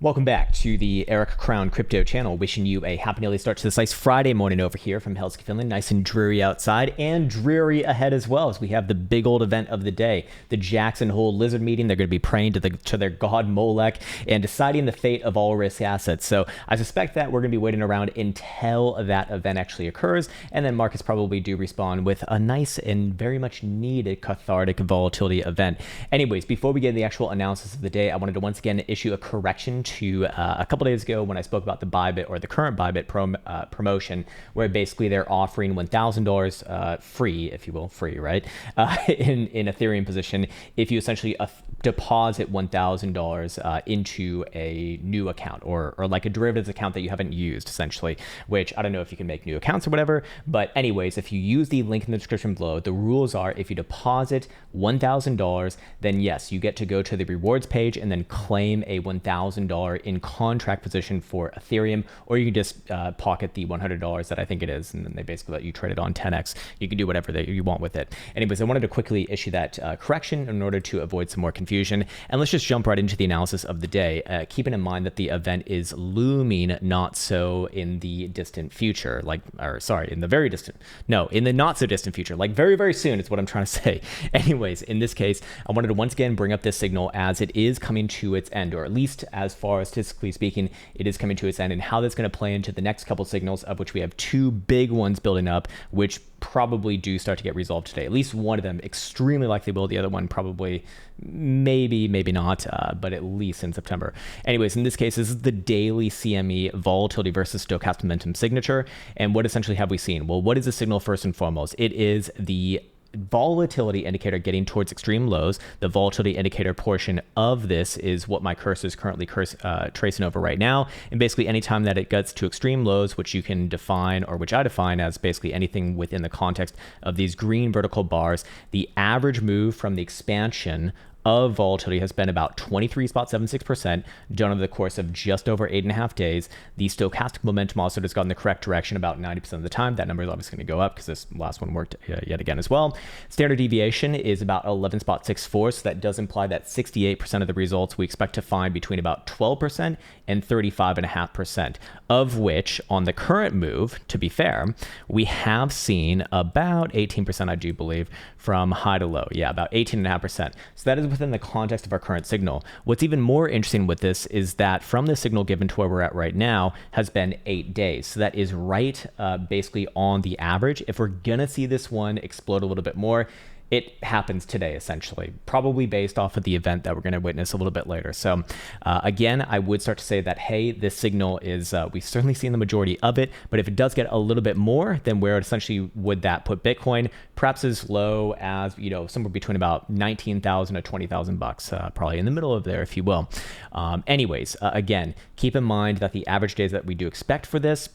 Welcome back to the Eric Krown crypto channel. Wishing you a happy early start to this nice Friday morning over here from Helsinki, Finland. Nice and dreary outside and dreary ahead as well, as we have the big old event of the day, the Jackson Hole Lizard meeting. They're going to be praying to their god Molech and deciding the fate of all risk assets. So I suspect that we're going to be waiting around until that event actually occurs, and then markets probably do respond with a nice and very much needed cathartic volatility event. Anyways, before we get into the actual analysis of the day, I wanted to once again issue a correction to a couple days ago when I spoke about the Bybit, or the current Bybit promotion, where basically they're offering $1,000 free, if you will, free, right, in Ethereum position if you essentially deposit $1,000 into a new account, or like a derivatives account that you haven't used, essentially, which I don't know if you can make new accounts or whatever. But anyways, if you use the link in the description below, the rules are if you deposit $1,000, then yes, you get to go to the rewards page and then claim a $1,000 in contract position for Ethereum, or you can just pocket the $100 that I think it is, and then they basically let you trade it on 10x. You can do whatever you want with it. Anyways, I wanted to quickly issue that correction in order to avoid some more confusion. And let's just jump right into the analysis of the day, keeping in mind that the event is looming not so in the distant future, in the not so distant future, like very, very soon is what I'm trying to say. Anyways, in this case, I wanted to once again bring up this signal as it is coming to its end, or at least as far as statistically speaking, it is coming to its end, and how that's going to play into the next couple signals, of which we have two big ones building up, which probably do start to get resolved today. At least one of them extremely likely will. The other one probably maybe not, but at least in September. Anyways, in this case, this is the daily CME volatility versus stochastic momentum signature. And what essentially have we seen? Well, what is the signal first and foremost? It is the volatility indicator getting towards extreme lows. The volatility indicator portion of this is what my cursor is currently tracing over right now. And basically anytime that it gets to extreme lows, which you can define, or which I define as basically anything within the context of these green vertical bars, the average move from the expansion of volatility has been about 23.76%, done over the course of just over 8.5 days. The stochastic momentum also has gone in the correct direction about 90% of the time. That number is obviously going to go up because this last one worked yet again as well. Standard deviation is about 11.64, so that does imply that 68% of the results we expect to find between about 12% and 35.5%, of which on the current move, to be fair, we have seen about 18%, I do believe, from high to low. Yeah, about 18.5%. So that is within the context of our current signal. What's even more interesting with this is that from the signal given to where we're at right now has been 8 days. So that is right basically on the average. If we're gonna see this one explode a little bit more, it happens today, essentially, probably based off of the event that we're going to witness a little bit later. So again, I would start to say that, hey, this signal is, we've certainly seen the majority of it, but if it does get a little bit more, then where essentially would that put Bitcoin? Perhaps as low as, somewhere between about 19,000 to 20,000 bucks, probably in the middle of there, if you will. Anyways, again, keep in mind that the average days that we do expect for this,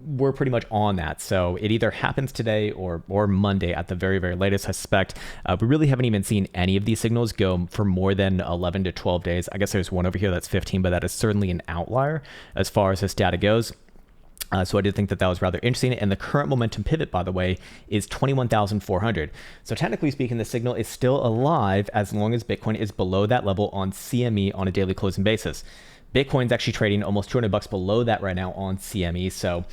we're pretty much on that. So it either happens today or Monday at the very, very latest, I suspect. We really haven't even seen any of these signals go for more than 11 to 12 days. I guess there's one over here that's 15, but that is certainly an outlier as far as this data goes. So I did think that that was rather interesting. And the current momentum pivot, by the way, is 21,400. So technically speaking, the signal is still alive as long as Bitcoin is below that level on CME on a daily closing basis. Bitcoin's actually trading almost 200 bucks below that right now on CME. So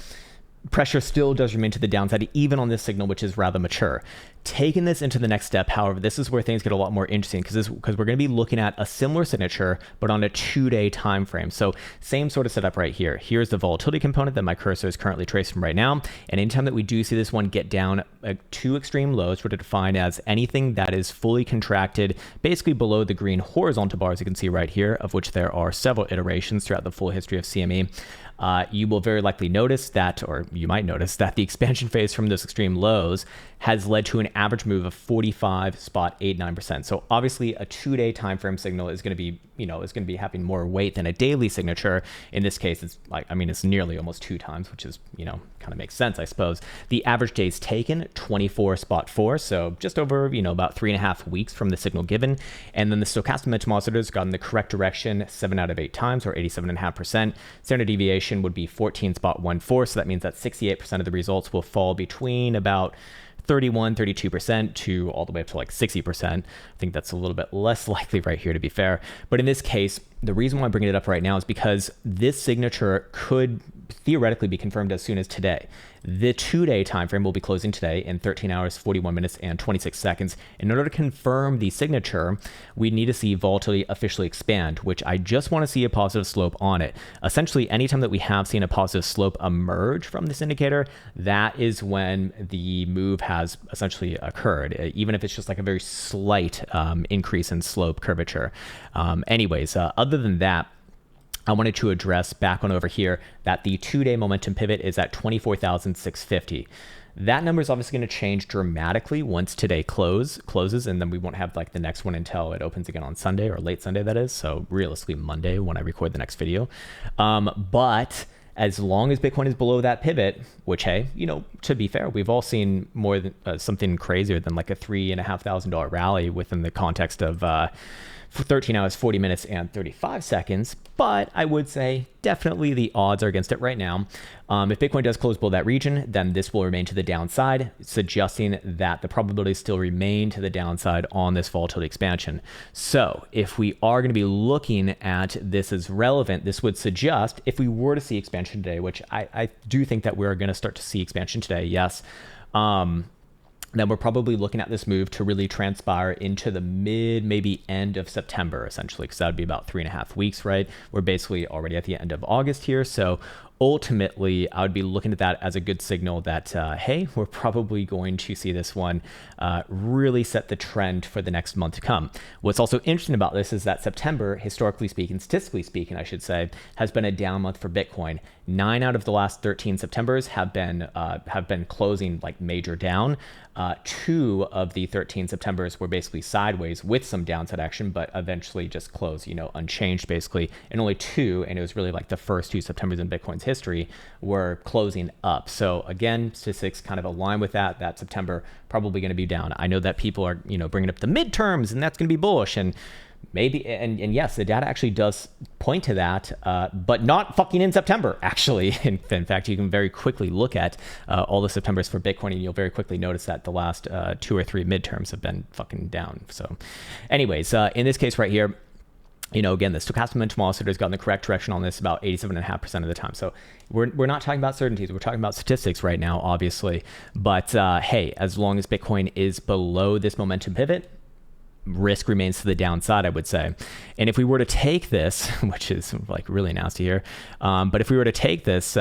pressure still does remain to the downside, even on this signal, which is rather mature. Taking this into the next step, however, this is where things get a lot more interesting because we're going to be looking at a similar signature, but on a 2-day time frame. So same sort of setup right here. Here's the volatility component that my cursor is currently tracing right now. And anytime that we do see this one get down to extreme lows, we're to define as anything that is fully contracted, basically below the green horizontal bars you can see right here, of which there are several iterations throughout the full history of CME. You will very likely notice that, or you might notice that the expansion phase from those extreme lows has led to an average move of 45.89%. So obviously a 2-day time frame signal is going to be, is going to be having more weight than a daily signature. In this case, it's it's nearly almost 2 times, which is, kind of makes sense, I suppose. The average days taken, 24.4. So just over, about 3.5 weeks from the signal given. And then the stochastic momentum oscillator has gone in the correct direction 7 out of 8 times, or 87.5%. Standard deviation would be 14.14. So that means that 68% of the results will fall between about 32% to all the way up to like 60%. I think that's a little bit less likely right here, to be fair. But in this case, the reason why I'm bringing it up right now is because this signature could theoretically be confirmed as soon as today. The 2-day time frame will be closing today in 13 hours, 41 minutes, and 26 seconds. In order to confirm the signature, we need to see volatility officially expand, which I just want to see a positive slope on it. Essentially, anytime that we have seen a positive slope emerge from this indicator, that is when the move has essentially occurred, even if it's just like a very slight increase in slope curvature. Anyways, other than that, I wanted to address back on over here that the 2-day momentum pivot is at 24,650. That number is obviously going to change dramatically once today closes, and then we won't have like the next one until it opens again on Sunday, or late Sunday, that is. So realistically Monday when I record the next video. But as long as Bitcoin is below that pivot, which, hey, you know, to be fair, we've all seen more than something crazier than like a $3,500 rally within the context of for 13 hours, 40 minutes, and 35 seconds. But I would say definitely the odds are against it right now. If Bitcoin does close below that region, then this will remain to the downside, suggesting that the probabilities still remain to the downside on this volatility expansion. So if we are going to be looking at this as relevant, this would suggest if we were to see expansion today, which I do think that we're going to start to see expansion today, yes, then we're probably looking at this move to really transpire into the maybe end of September, essentially, because that would be about 3.5 weeks, right? We're basically already at the end of August here. So ultimately, I would be looking at that as a good signal that, hey, we're probably going to see this one really set the trend for the next month to come. What's also interesting about this is that September, historically speaking, statistically speaking, I should say, has been a down month for Bitcoin. 9 out of the last 13 Septembers have been closing like major down. 2 of the 13 Septembers were basically sideways with some downside action, but eventually just closed, you know, unchanged basically. And only 2, and it was really like the first 2 Septembers in Bitcoin's history, were closing up. So again, statistics kind of align with that September probably going to be down. I know that people are, you know, bringing up the midterms and that's going to be bullish, and maybe, and yes, the data actually does point to that, but not fucking in September, actually. In fact, you can very quickly look at all the Septembers for Bitcoin, and you'll very quickly notice that the last 2 or 3 midterms have been fucking down. So anyways, in this case right here, you know, again, the stochastic momentum oscillator has gotten the correct direction on this about 87.5% of the time. So we're not talking about certainties. We're talking about statistics right now, obviously. But hey, as long as Bitcoin is below this momentum pivot, risk remains to the downside, I would say. And if we were to take this, which is like really nasty here, but if we were to take this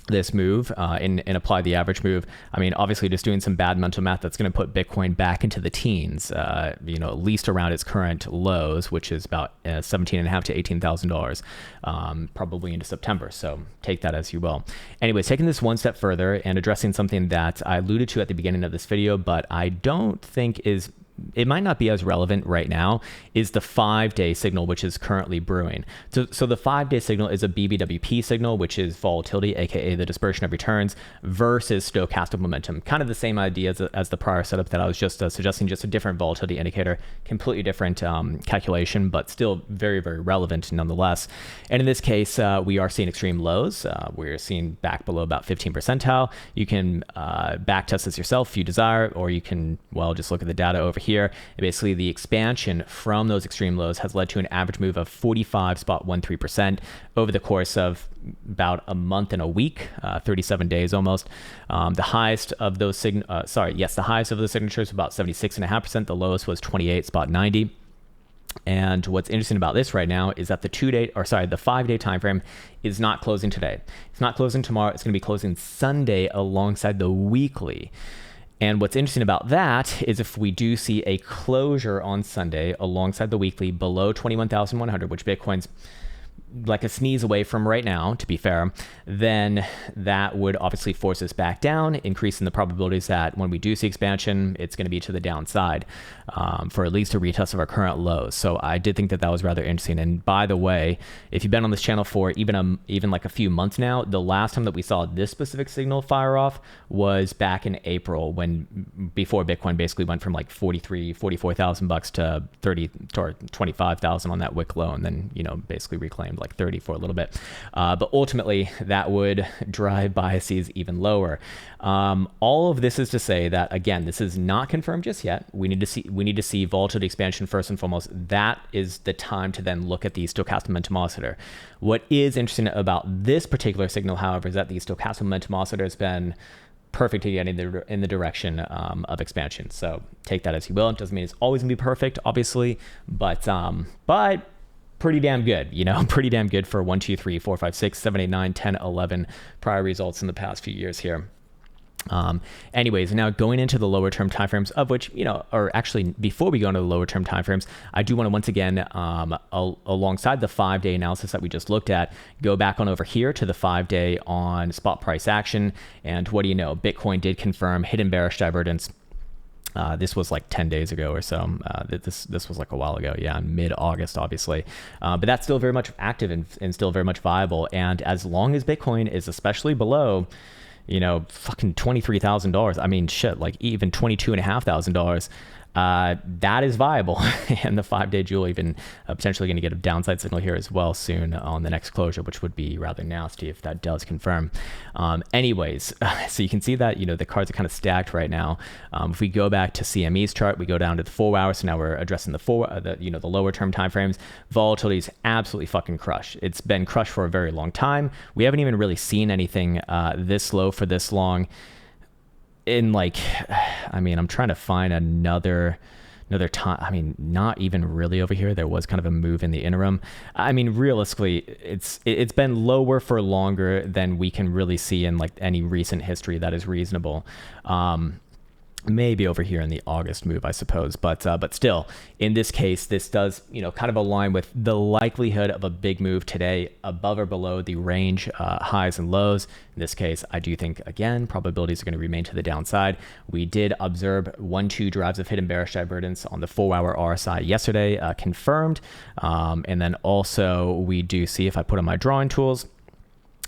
this move and apply the average move, I mean, obviously just doing some bad mental math, that's going to put Bitcoin back into the teens, you know, at least around its current lows, which is about $17,500 to $18,000, probably into September. So take that as you will. Anyways, taking this one step further and addressing something that I alluded to at the beginning of this video, but I don't think it might not be as relevant right now, is the 5-day signal, which is currently brewing. So the 5-day signal is a BBWP signal, which is volatility, aka the dispersion of returns, versus stochastic momentum. Kind of the same idea as the prior setup that I was just suggesting, just a different volatility indicator, completely different calculation, but still very, very relevant nonetheless. And in this case, we are seeing extreme lows. We're seeing back below about 15 percentile. You can back test this yourself if you desire, or you can, well, just look at the data over here. Basically, the expansion from those extreme lows has led to an average move of 45.13% over the course of about a month and a week, 37 days almost. The highest of those the highest of the signatures was about 76.5%. The lowest was 28.90. And what's interesting about this right now is that the 5-day time frame is not closing today. It's not closing tomorrow. It's going to be closing Sunday alongside the weekly. And what's interesting about that is if we do see a closure on Sunday alongside the weekly below 21,100, which Bitcoin's like a sneeze away from right now, to be fair, then that would obviously force us back down, increasing the probabilities that when we do see expansion, it's going to be to the downside for at least a retest of our current lows. So I did think that was rather interesting. And by the way, if you've been on this channel for even like a few months now, the last time that we saw this specific signal fire off was back in April, before Bitcoin basically went from like $44,000 to 25,000 on that wick low, and then, you know, basically reclaimed like 30 for a little bit. But ultimately, that would drive biases even lower. All of this is to say that, again, this is not confirmed just yet. We need to see volatility expansion first and foremost. That is the time to then look at the stochastic momentum oscillator. What is interesting about this particular signal, however, is that the stochastic momentum oscillator has been perfect to get in the direction of expansion. So take that as you will. It doesn't mean it's always gonna be perfect, obviously, but pretty damn good, pretty damn good for 1, 2, 3, 4, 5, 6, 7, 8, 9, 10, 11 prior results in the past few years here. Anyways, now going into the lower term timeframes, of which, or actually before we go into the lower term timeframes, I do want to once again, alongside the 5-day analysis that we just looked at, go back on over here to the 5-day on spot price action. And what do you know? Bitcoin did confirm hidden bearish divergence. This was like 10 days ago or so. This was like a while ago, in mid-August, obviously. But that's still very much active and still very much viable. And as long as Bitcoin is especially below, fucking $23,000. I mean, shit, like even $22,500. That is viable. And the 5-day jewel even potentially going to get a downside signal here as well soon on the next closure, which would be rather nasty if that does confirm. Anyways, so you can see that, the cards are kind of stacked right now. If we go back to CME's chart, we go down to the 4 hours. So now we're addressing the lower term timeframes. Volatility is absolutely fucking crushed. It's been crushed for a very long time. We haven't even really seen anything this low for this long. I'm trying to find another time. Not even really over here. There was kind of a move in the interim. Realistically, it's been lower for longer than we can really see in like any recent history that is reasonable. Maybe over here in the August move, I suppose, but still, in this case, this does kind of align with the likelihood of a big move today, above or below the range highs and lows. In this case, I do think again probabilities are going to remain to the downside. We did observe 1-2 drives of hidden bearish divergence on the 4-hour RSI yesterday, confirmed, and then also we do see, if I put on my drawing tools,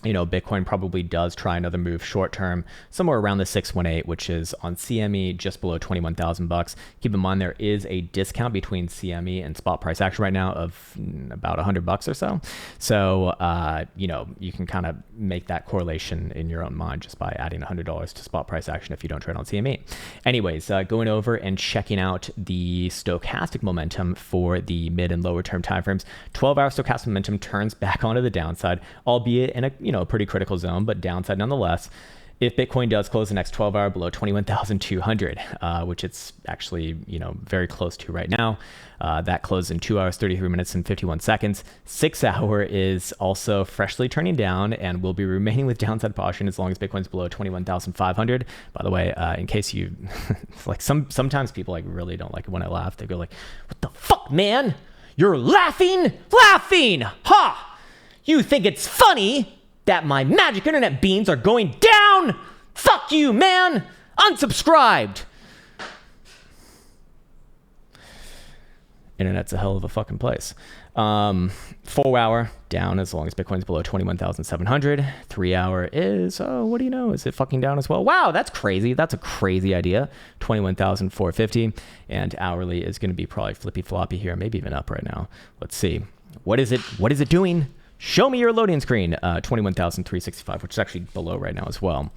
Bitcoin probably does try another move short term, somewhere around the 618, which is on CME just below 21,000 bucks. Keep in mind there is a discount between CME and spot price action right now of about 100 bucks or so. So, you can kind of make that correlation in your own mind just by adding $100 to spot price action if you don't trade on CME. Anyways, going over and checking out the stochastic momentum for the mid and lower term timeframes. 12-hour stochastic momentum turns back onto the downside, albeit in a pretty critical zone, but downside nonetheless. If Bitcoin does close the next 12 hour below 21,200, which it's actually, very close to right now, that closed in 2 hours, 33 minutes and 51 seconds. 6 hour is also freshly turning down and will be remaining with downside caution as long as Bitcoin's below 21,500. By the way, in case you like sometimes people like really don't like it when I laugh. They go like, "What the fuck, man? You're laughing? Ha! You think it's funny that my magic internet beans are going down? Fuck you, man! Unsubscribed!" Internet's a hell of a fucking place. 4 hour down as long as Bitcoin's below 21,700. 3 hour is, what do you know? Is it fucking down as well? Wow, that's crazy. That's a crazy idea. 21,450. And hourly is going to be probably flippy floppy here, maybe even up right now. Let's see. What is it doing? Show me your loading screen. 21,365, which is actually below right now as well.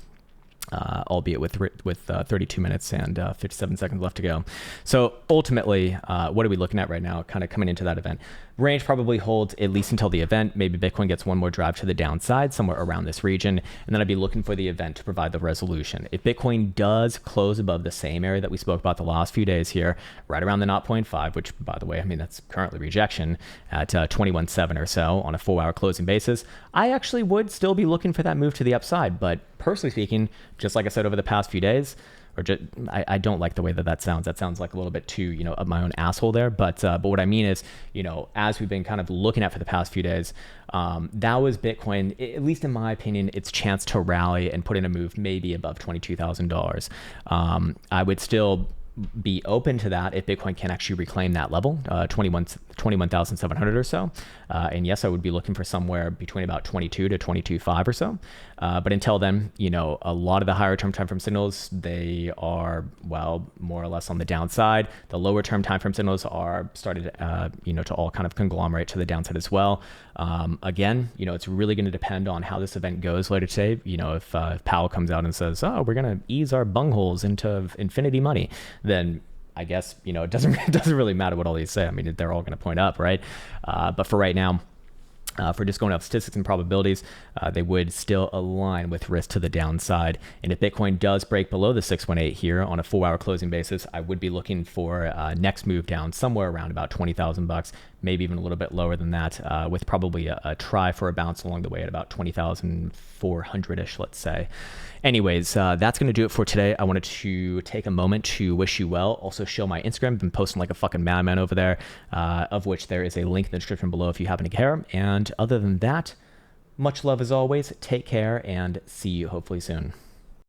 Albeit with 32 minutes and 57 seconds left to go. So ultimately, what are we looking at right now, kind of coming into that event? Range probably holds at least until the event. Maybe Bitcoin gets one more drive to the downside, somewhere around this region, and then I'd be looking for the event to provide the resolution. If Bitcoin does close above the same area that we spoke about the last few days here, right around the 0.5, which, by the way, that's currently rejection at 21.7 or so on a 4-hour closing basis, I actually would still be looking for that move to the upside. But personally speaking, just like I said over the past few days, I don't like the way that sounds. That sounds like a little bit too, of my own asshole there. But what I mean is, as we've been kind of looking at for the past few days, that was Bitcoin, at least in my opinion, its chance to rally and put in a move maybe above $22,000. I would still be open to that if Bitcoin can actually reclaim that level, 21,700 or so. And yes, I would be looking for somewhere between about 22 to 22.5 or so. But until then, a lot of the higher term timeframe signals, they are, well, more or less on the downside. The lower term timeframe signals are started, to all kind of conglomerate to the downside as well. Again, it's really going to depend on how this event goes later today. If Powell comes out and says, oh, we're going to ease our bungholes into infinity money, then I guess, it doesn't really matter what all these say. I mean, they're all going to point up, right? But for right now, for just going off statistics and probabilities, they would still align with risk to the downside. And if Bitcoin does break below the 618 here on a 4-hour closing basis, I would be looking for next move down somewhere around about $20,000, maybe even a little bit lower than that, with probably a try for a bounce along the way at about 20,400-ish, let's say. Anyways, that's going to do it for today. I wanted to take a moment to wish you well. Also show my Instagram. I've been posting like a fucking madman over there, of which there is a link in the description below if you happen to care. And other than that, much love as always. Take care and see you hopefully soon.